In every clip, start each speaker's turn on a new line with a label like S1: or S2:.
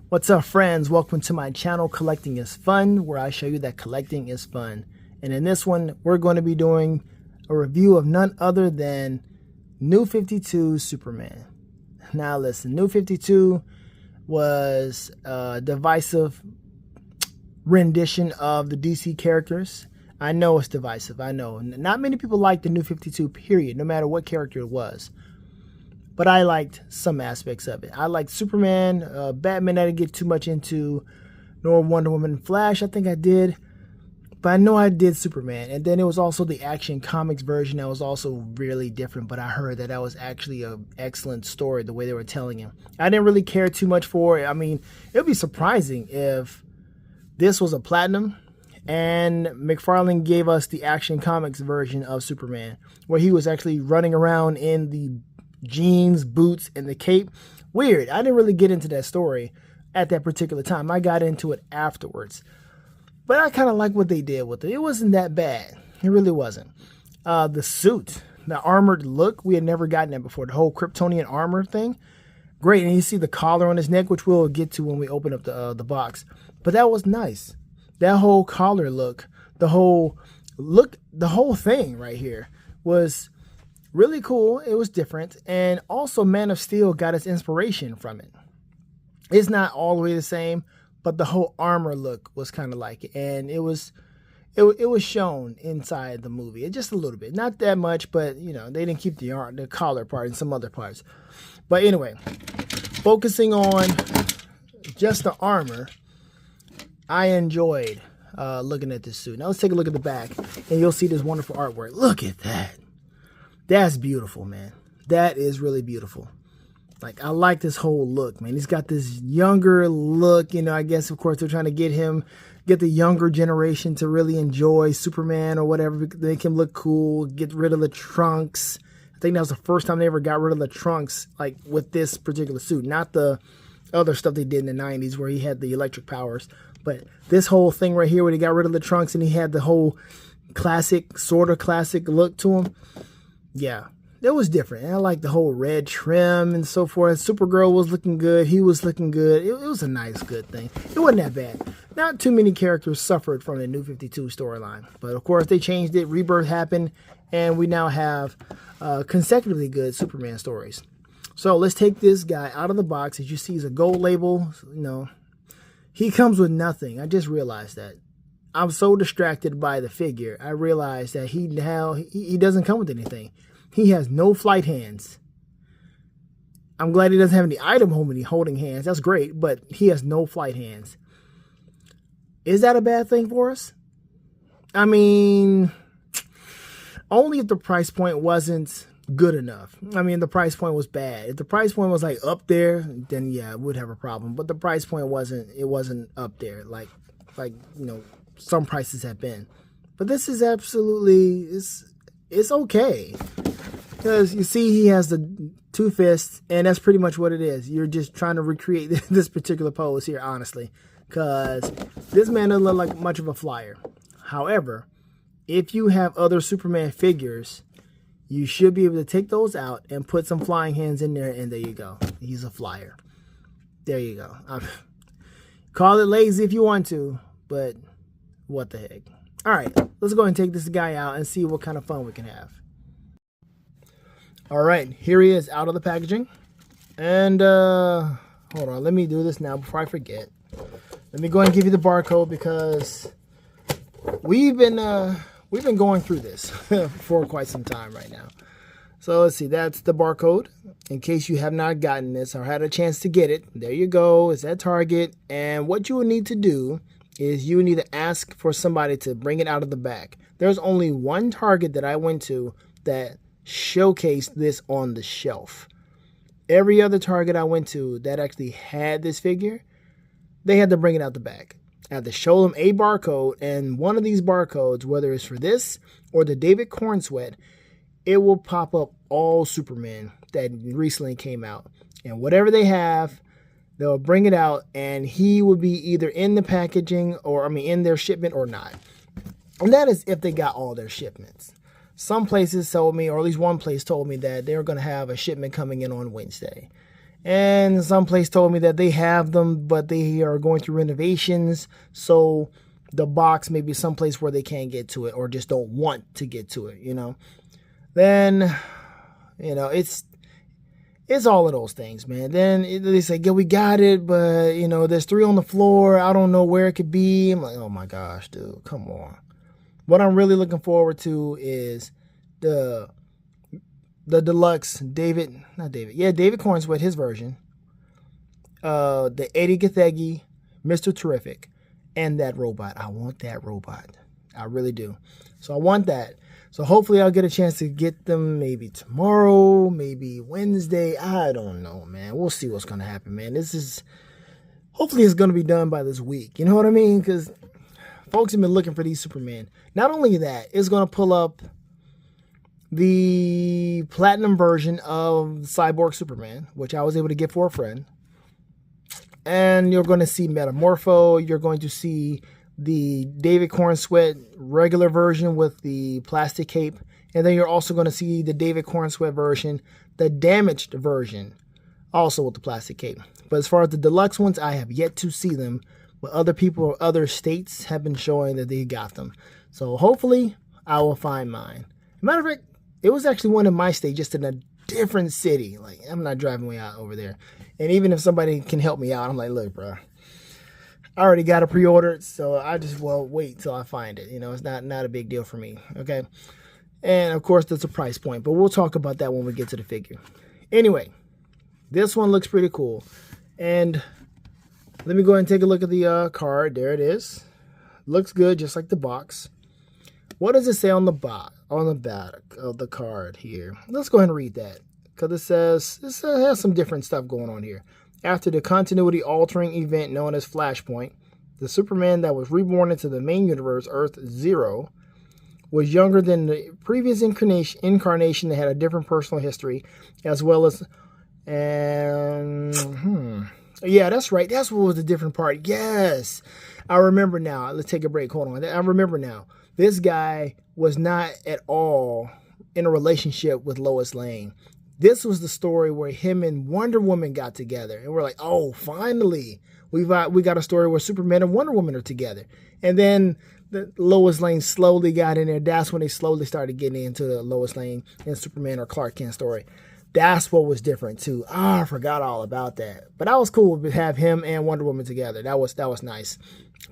S1: What's up, friends? Welcome to my channel, Collecting is Fun, where I show you that collecting is fun. And in this one, we're going to be doing a review of none other than New 52 Superman. Now listen, New 52 was a divisive rendition of the DC characters. I know it's divisive, I know. Not many people like the New 52, period, no matter what character it was. But I liked some aspects of it. I liked Superman, Batman I didn't get too much into, nor Wonder Woman and Flash, I think I did. But I know I did Superman. And then it was also the Action Comics version that was also really different. But I heard that that was actually an excellent story, the way they were telling it. I didn't really care too much for it. I mean, it would be surprising if this was a platinum and McFarlane gave us the Action Comics version of Superman, where he was actually running around in the jeans, boots, and the cape. Weird. I didn't really get into that story at that particular time. I got into it afterwards. But I kind of like what they did with it. It wasn't that bad. It really wasn't. The suit, the armored look, we had never gotten that before. The whole Kryptonian armor thing. Great. And you see the collar on his neck, which we'll get to when we open up the box. But that was nice. That whole collar look, the whole thing right here was really cool. It was different. And also Man of Steel got its inspiration from it. It's not all the way the same, but the whole armor look was kind of like it. And it was shown inside the movie. Just a little bit. Not that much, but you know, they didn't keep the collar part and some other parts. But anyway, focusing on just the armor, I enjoyed looking at this suit. Now let's take a look at the back and you'll see this wonderful artwork. Look at that. That's beautiful, man. That is really beautiful. Like, I like this whole look, man. He's got this younger look. You know, I guess, of course, they're trying to get the younger generation to really enjoy Superman or whatever. Make him look cool. Get rid of the trunks. I think that was the first time they ever got rid of the trunks, like, with this particular suit. Not the other stuff they did in the 90s where he had the electric powers. But this whole thing right here where they got rid of the trunks and he had the whole classic, sort of classic look to him. Yeah, it was different. And I like the whole red trim and so forth. Supergirl was looking good. He was looking good. It was a nice, good thing. It wasn't that bad. Not too many characters suffered from the New 52 storyline. But, of course, they changed it. Rebirth happened. And we now have consecutively good Superman stories. So let's take this guy out of the box. As you see, he's a gold label. You know, he comes with nothing. I just realized that. I'm so distracted by the figure. I realized that he doesn't come with anything. He has no flight hands. I'm glad he doesn't have any item holding hands. That's great, but he has no flight hands. Is that a bad thing for us? I mean, only if the price point wasn't good enough. I mean, the price point was bad. If the price point was like up there, then yeah, I would have a problem. But the price point wasn't up there like you know, some prices have been. But this is absolutely, it's okay. Because you see he has the two fists, and that's pretty much what it is. You're just trying to recreate this particular pose here, honestly. Because this man doesn't look like much of a flyer. However, if you have other Superman figures, you should be able to take those out and put some flying hands in there, and there you go. He's a flyer. There you go. Call it lazy if you want to, but what the heck. All right, let's go ahead and take this guy out and see what kind of fun we can have. All right, here he is out of the packaging. And hold on, let me do this now before I forget. Let me go ahead and give you the barcode because we've been going through this for quite some time right now. So let's see, that's the barcode. In case you have not gotten this or had a chance to get it, there you go. It's at Target. And what you will need to do is you need to ask for somebody to bring it out of the back. There's only one Target that I went to that showcased this on the shelf. Every other Target I went to that actually had this figure, they had to bring it out the back. I had to show them a barcode, and one of these barcodes, whether it's for this or the David Cornsweat, it will pop up all Superman that recently came out. And whatever they have, they'll bring it out, and he will be either in the packaging or, in their shipment or not. And that is if they got all their shipments. some places told me, or at least one place told me, that they're going to have a shipment coming in on Wednesday. And some place told me that they have them, but they are going through renovations. So the box may be someplace where they can't get to it or just don't want to get to it, you know. Then, you know, it's all of those things, man. Then they say, yeah, we got it, but, you know, there's 3 on the floor. I don't know where it could be. I'm like, oh, my gosh, dude, come on. What I'm really looking forward to is the deluxe David Cornsweet, his version. The Eddie Gathegi, Mr. Terrific, and that robot. I want that robot. I really do. So I want that. So hopefully I'll get a chance to get them maybe tomorrow, maybe Wednesday. I don't know, man. We'll see what's going to happen, man. Hopefully it's going to be done by this week. You know what I mean? Because folks have been looking for these Superman. Not only that, it's going to pull up the platinum version of Cyborg Superman, which I was able to get for a friend. And you're going to see Metamorpho. You're going to see the David Cornsweet regular version with the plastic cape. And then you're also going to see the David Cornsweet version, the damaged version, also with the plastic cape. But as far as the deluxe ones, I have yet to see them. But other people or other states have been showing that they got them. So hopefully I will find mine. Matter of fact, it was actually one in my state, just in a different city. Like, I'm not driving way out over there. And even if somebody can help me out, I'm like, look, bro, I already got it pre-ordered, so I just wait till I find it. You know, it's not a big deal for me, okay? And, of course, that's a price point, but we'll talk about that when we get to the figure. Anyway, this one looks pretty cool. And let me go ahead and take a look at the card. There it is. Looks good, just like the box. What does it say on the back of the card here? Let's go ahead and read that, because it has some different stuff going on here. After the continuity-altering event known as Flashpoint, the Superman that was reborn into the main universe, Earth Zero, was younger than the previous incarnation that had a different personal history, as well as... Yeah, that's right. That's what was the different part. Yes. I remember now. Let's take a break. Hold on. I remember now. This guy was not at all in a relationship with Lois Lane. This was the story where him and Wonder Woman got together. And we're like, oh, finally. We got a story where Superman and Wonder Woman are together. And then Lois Lane slowly got in there. That's when they slowly started getting into the Lois Lane and Superman or Clark Kent story. That's what was different too. I forgot all about that. But that was cool to have him and Wonder Woman together. That was nice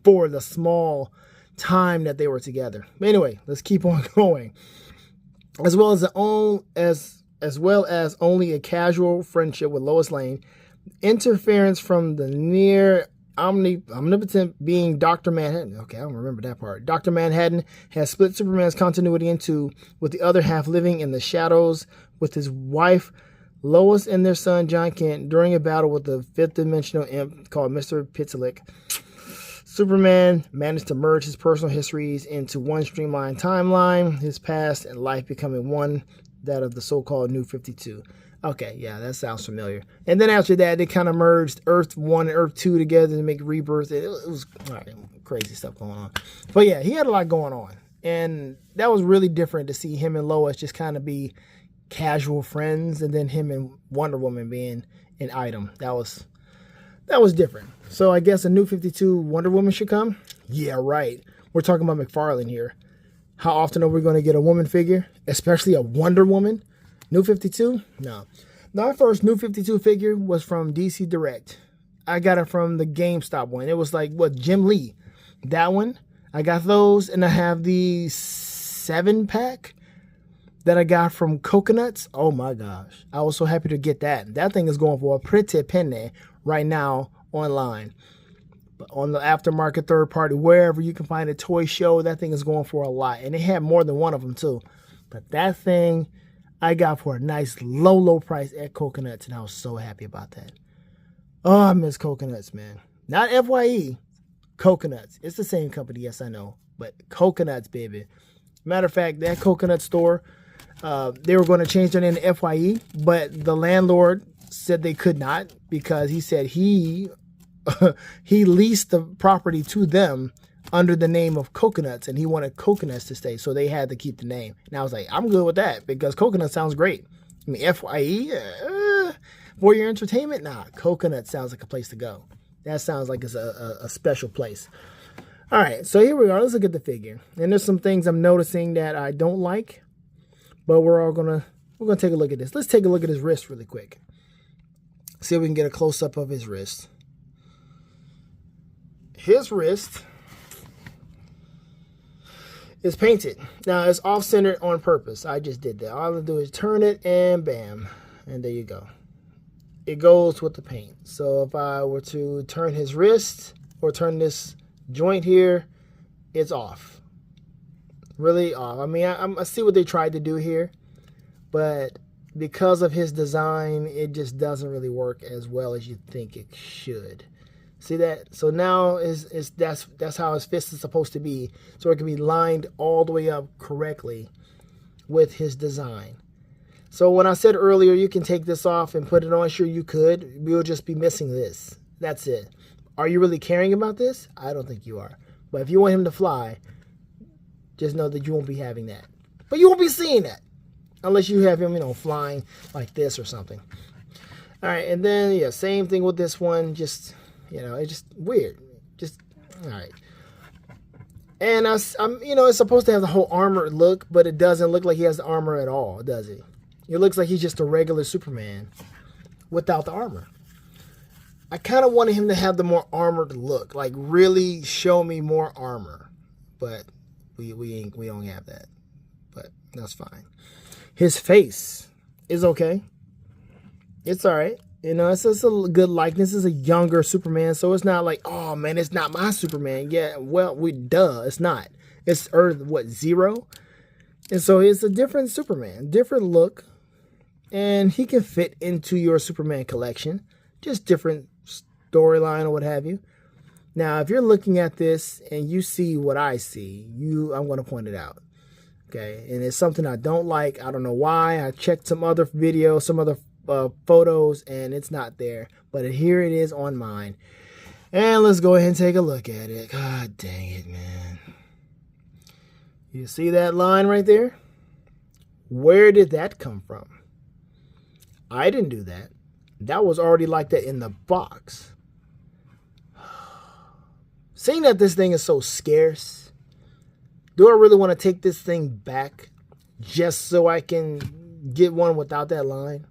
S1: for the small time that they were together. But anyway, let's keep on going. As well as only a casual friendship with Lois Lane, interference from the near omnipotent being Dr. Manhattan. Okay, I don't remember that part. Dr. Manhattan has split Superman's continuity in two, with the other half living in the shadows with his wife Lois and their son John Kent during a battle with the fifth dimensional imp called Mr. Pitalik. Superman managed to merge his personal histories into one streamlined timeline, his past and life becoming one, that of the so-called New 52. Okay, yeah, that sounds familiar. And then after that, they kind of merged Earth 1 and Earth 2 together to make Rebirth. It was crazy stuff going on. But yeah, he had a lot going on. And that was really different to see him and Lois just kind of be casual friends, and then him and Wonder Woman being an item. That was different. So I guess a New 52 Wonder Woman should come? Yeah, right. We're talking about McFarlane here. How often are we going to get a woman figure? Especially a Wonder Woman? New 52? No. My first New 52 figure was from DC Direct. I got it from the GameStop one. It was like, Jim Lee. That one. I got those, and I have the 7-pack that I got from Coconuts. Oh my gosh. I was so happy to get that. That thing is going for a pretty penny right now online. But on the aftermarket, third party, wherever you can find a toy show, that thing is going for a lot. And they had more than one of them too. But that thing I got for a nice low price at Coconuts, and I was so happy about that. Oh, I miss Coconuts, man. Not FYE, Coconuts. It's the same company, yes, I know. But Coconuts, baby. Matter of fact, that Coconut store, they were going to change their name to FYE, but the landlord said they could not, because he said he leased the property to them under the name of coconuts, and he wanted coconuts to stay, so they had to keep the name. And I was like, I'm good with that because coconut sounds great. I mean, FYE, for your entertainment, nah, coconut sounds like a place to go. That sounds like it's a special place. All right, so here we are. Let's look at the figure. And there's some things I'm noticing that I don't like, but we're gonna take a look at this. Let's take a look at his wrist really quick. See if we can get a close-up of his wrist. His wrist is painted. Now, it's off-centered on purpose. I just did that. All I do is turn it, and bam. And there you go. It goes with the paint. So if I were to turn his wrist or turn this joint here, it's off. Really off. I mean, I see what they tried to do here, but because of his design, it just doesn't really work as well as you think it should. See that? So now that's how his fist is supposed to be, so it can be lined all the way up correctly with his design. So when I said earlier you can take this off and put it on, sure you could. We'll just be missing this. That's it. Are you really caring about this? I don't think you are. But if you want him to fly, just know that you won't be having that. But you won't be seeing that unless you have him, flying like this or something. All right, and then, yeah, same thing with this one. Just, it's just weird. Just, all right. And, it's supposed to have the whole armored look, but it doesn't look like he has the armor at all, does he? It looks like he's just a regular Superman without the armor. I kind of wanted him to have the more armored look, like really show me more armor, but we don't have that. But that's fine. His face is okay. It's all right. It's a good likeness. It's a younger Superman, so it's not like, oh man, it's not my Superman. Yeah, well, it's not. It's Earth 0, and so it's a different Superman, different look, and he can fit into your Superman collection. Just different storyline or what have you. Now, if you're looking at this and you see what I see, I'm going to point it out. Okay, and it's something I don't like. I don't know why. I checked some other videos, some other photos, and it's not there. But here it is on mine. And let's go ahead and take a look at it. God dang it, man. You see that line right there? Where did that come from? I didn't do that. That was already like that in the box. Seeing that this thing is so scarce, do I really want to take this thing back just so I can get one without that line?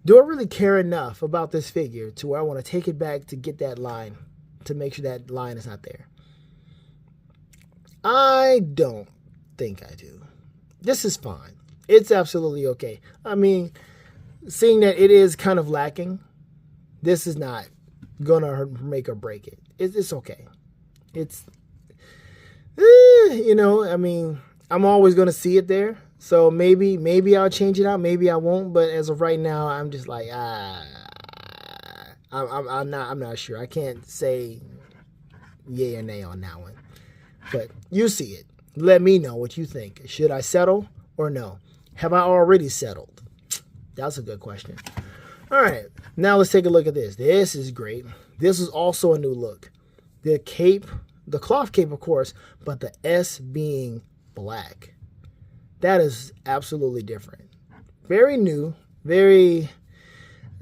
S1: Do I really care enough about this figure to where I want to take it back to get that line, to make sure that line is not there? I don't think I do. This is fine. It's absolutely okay. I mean, seeing that it is kind of lacking, this is not gonna make or break it. It's okay. It's, I mean, I'm always gonna see it there. So maybe I'll change it out. Maybe I won't. But as of right now, I'm just like, I'm not sure. I can't say yay or nay on that one. But you see it. Let me know what you think. Should I settle or no? Have I already settled? That's a good question. All right, now let's take a look at this. This is great. This is also a new look. The cape, the cloth cape, of course, but the S being black. That is absolutely different. Very new. Very,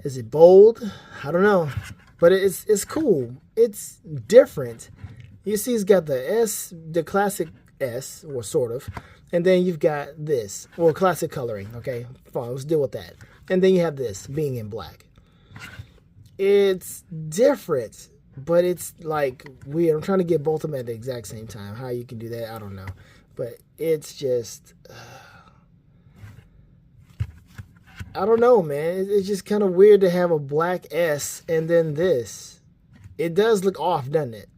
S1: is it bold? I don't know. But it's cool. It's different. You see he's got the S, the classic S, or sort of. And then you've got this, or classic coloring, okay? Fine, let's deal with that. And then you have this being in black. It's different, but it's like weird. I'm trying to get both of them at the exact same time. How you can do that, I don't know. But it's just, I don't know, man. It's just kind of weird to have a black S and then this. It does look off, doesn't it?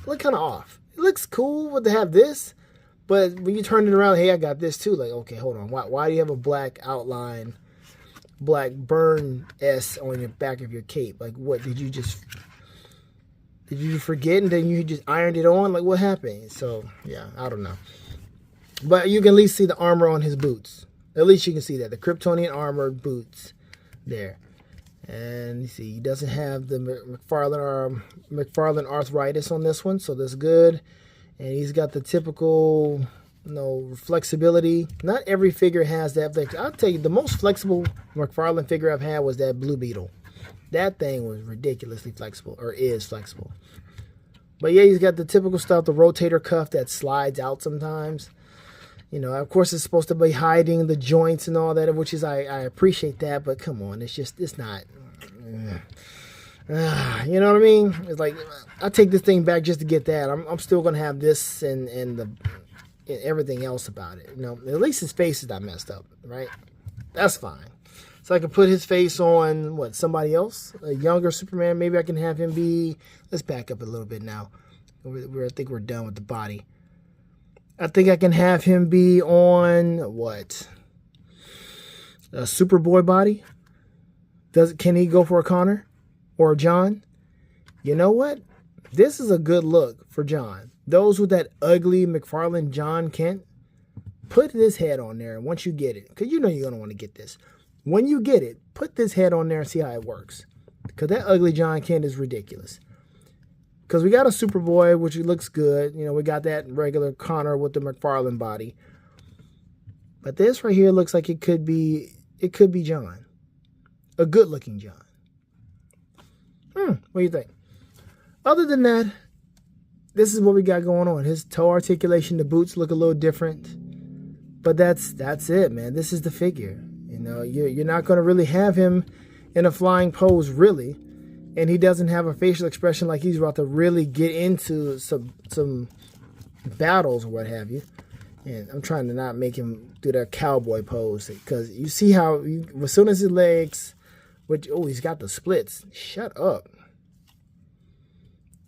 S1: Look kind of off. It looks cool to have this. But when you turn it around, hey, I got this too. Like, okay, hold on. Why do you have a black outline, black burn S on your back of your cape? Like, what, did you forget and then you just ironed it on? Like, what happened? So, yeah, I don't know. But you can at least see the armor on his boots. At least you can see that. The Kryptonian armored boots there. And you see, he doesn't have the McFarlane arthritis on this one, so that's good. And he's got the typical, flexibility. Not every figure has that. I'll tell you, the most flexible McFarlane figure I've had was that Blue Beetle. That thing was ridiculously flexible, or is flexible. But yeah, he's got the typical stuff, the rotator cuff that slides out sometimes. Of course, it's supposed to be hiding the joints and all that, which is, I appreciate that, but come on, it's not. You know what I mean? It's like, I take this thing back just to get that. I'm still going to have this and everything else about it. At least his face is not messed up, right? That's fine. So I can put his face on, somebody else? A younger Superman? Maybe I can have him be, let's back up a little bit now. I think we're done with the body. I think I can have him be on, a Superboy body? Can he go for a Connor? Or a John? You know what? This is a good look for John. Those with that ugly McFarlane John Kent, put this head on there once you get it. Because you're going to want to get this. When you get it, put this head on there and see how it works. Because that ugly John Kent is ridiculous. Because we got a Superboy, which looks good. We got that regular Connor with the McFarlane body. But this right here looks like it could be John. A good-looking John. What do you think? Other than that, this is what we got going on. His toe articulation, the boots look a little different. But that's it, man. This is the figure. You're not going to really have him in a flying pose, really. And he doesn't have a facial expression like he's about to really get into some battles or what have you. And I'm trying to not make him do that cowboy pose. Because you see how, as soon as his legs, he's got the splits. Shut up.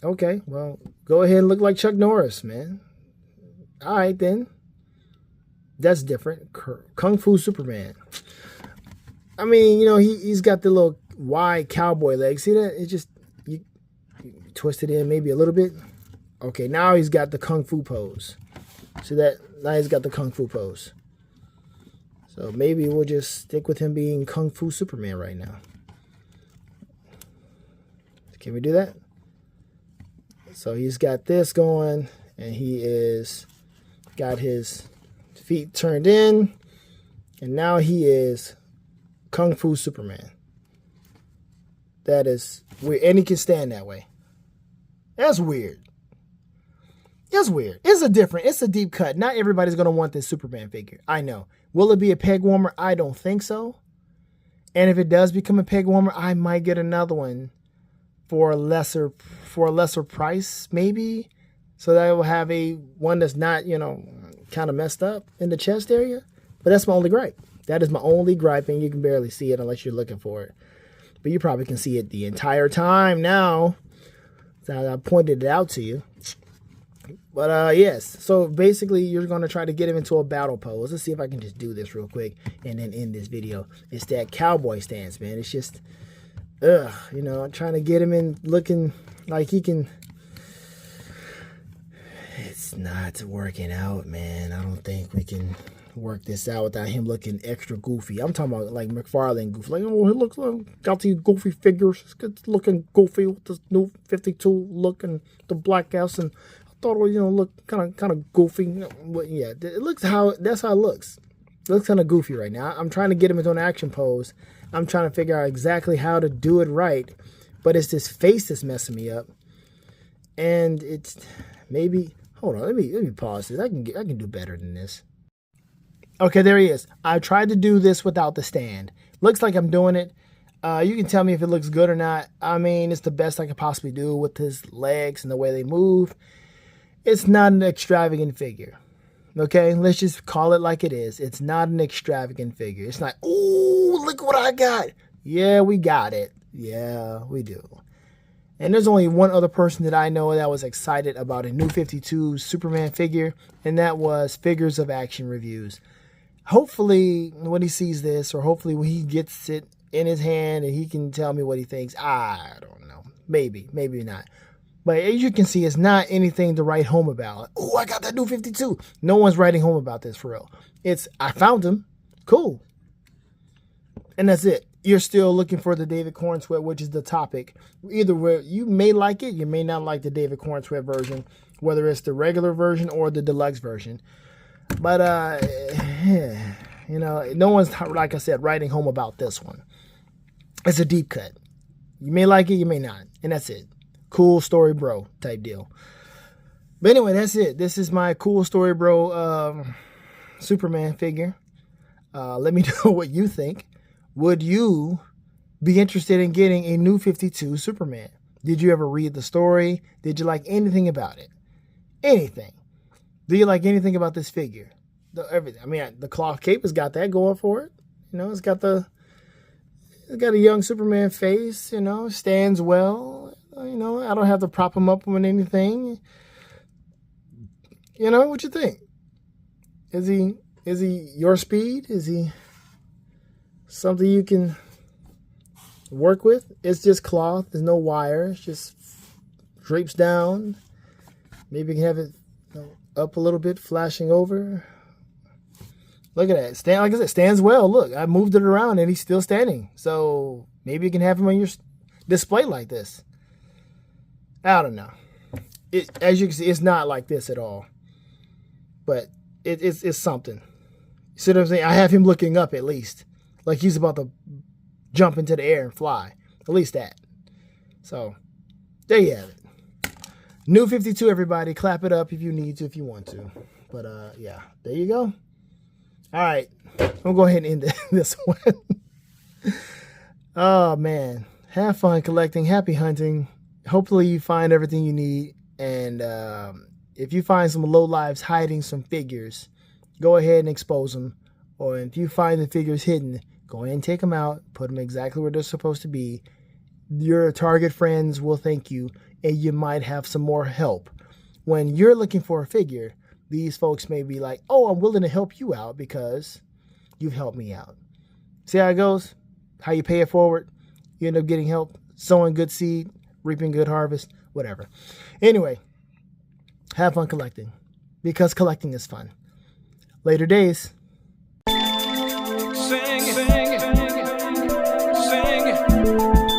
S1: Okay, well, go ahead and look like Chuck Norris, man. All right, then. That's different. Kung Fu Superman. I mean, he's got the little wide cowboy legs. See that? It just, you twist it in maybe a little bit. Okay, now he's got the Kung Fu pose. See that? Now he's got the Kung Fu pose. So maybe we'll just stick with him being Kung Fu Superman right now. Can we do that? So he's got this going, and he is got his feet turned in, and now he is Kung Fu Superman. That is weird, and he can stand that way. That's weird. That's weird. It's a deep cut. Not everybody's going to want this Superman figure. I know. Will it be a peg warmer? I don't think so. And if it does become a peg warmer, I might get another one for a lesser price, maybe. So that I will have one that's not, kind of messed up in the chest area. But that's my only gripe. That is my only gripe, and you can barely see it unless you're looking for it. But you probably can see it the entire time now. So I pointed it out to you. But yes, so basically you're going to try to get him into a battle pose. Let's see if I can just do this real quick and then end this video. It's that cowboy stance, man. It's just, I'm trying to get him in looking like he can. It's not working out, man. I don't think we can work this out without him looking extra goofy. I'm talking about like McFarlane goofy. Like, he looks like, got these goofy figures. It's looking goofy with this new 52 look and the black ass, and I thought it would, look kind of goofy. But yeah, that's how it looks. It looks kind of goofy right now. I'm trying to get him into an action pose. I'm trying to figure out exactly how to do it right, but it's this face that's messing me up. And it's maybe, hold on, let me pause this. I can do better than this. Okay, there he is. I tried to do this without the stand. Looks like I'm doing it. You can tell me if it looks good or not. I mean, it's the best I could possibly do with his legs and the way they move. It's not an extravagant figure. Okay, let's just call it like it is. It's not an extravagant figure. It's not, oh, look what I got. Yeah, we got it. Yeah, we do. And there's only one other person that I know that was excited about a new 52 Superman figure, and that was Figures of Action Reviews. Hopefully, when he sees this, or hopefully when he gets it in his hand and he can tell me what he thinks, I don't know. Maybe, maybe not. But as you can see, it's not anything to write home about. Like, oh, I got that new 52. No one's writing home about this for real. It's, I found him. Cool. And that's it. you're still looking for the David Corn Sweat, which is the topic. Either way, you may like it, you may not like the David Corn Sweat version, whether it's the regular version or the deluxe version. But, you know, no one's, like I said, writing home about this one. It's a deep cut. You may like it, you may not. And that's it. Cool story, bro, type deal. But anyway, that's it. This is my cool story, bro, Superman figure. Let me know what you think. Would you be interested in getting a new 52 Superman? Did you ever read the story? Did you like anything about it? Anything? Do you like anything about this figure? Everything. I mean, the cloth cape has got that going for it. You know, it's got a young Superman face. You know, stands well. You know, I don't have to prop him up on anything. You know, what you think? Is he your speed? Is he something you can work with? It's just cloth. There's no wire. It's just drapes down. Maybe you can have it, you know, up a little bit, flashing over. Look at that. Like I said, stands well. Look, I moved it around and he's still standing. So maybe you can have him on your display like this. I don't know. As you can see, it's not like this at all. But it's something. You see what I'm saying? I have him looking up at least. Like he's about to jump into the air and fly. At least that. So, there you have it. New 52, everybody. Clap it up if you need to, if you want to. But, yeah. There you go. All right. I'm going to go ahead and end this one. Oh, man. Have fun collecting. Happy hunting. Hopefully you find everything you need. And, if you find some lowlives hiding some figures, go ahead and expose them. Or if you find the figures hidden, go ahead and take them out, put them exactly where they're supposed to be. Your target friends will thank you, and you might have some more help. When you're looking for a figure, these folks may be like, oh, I'm willing to help you out because you've helped me out. See how it goes? How you pay it forward? You end up getting help, sowing good seed, reaping good harvest, whatever. Anyway. Have fun collecting, because collecting is fun. Later days.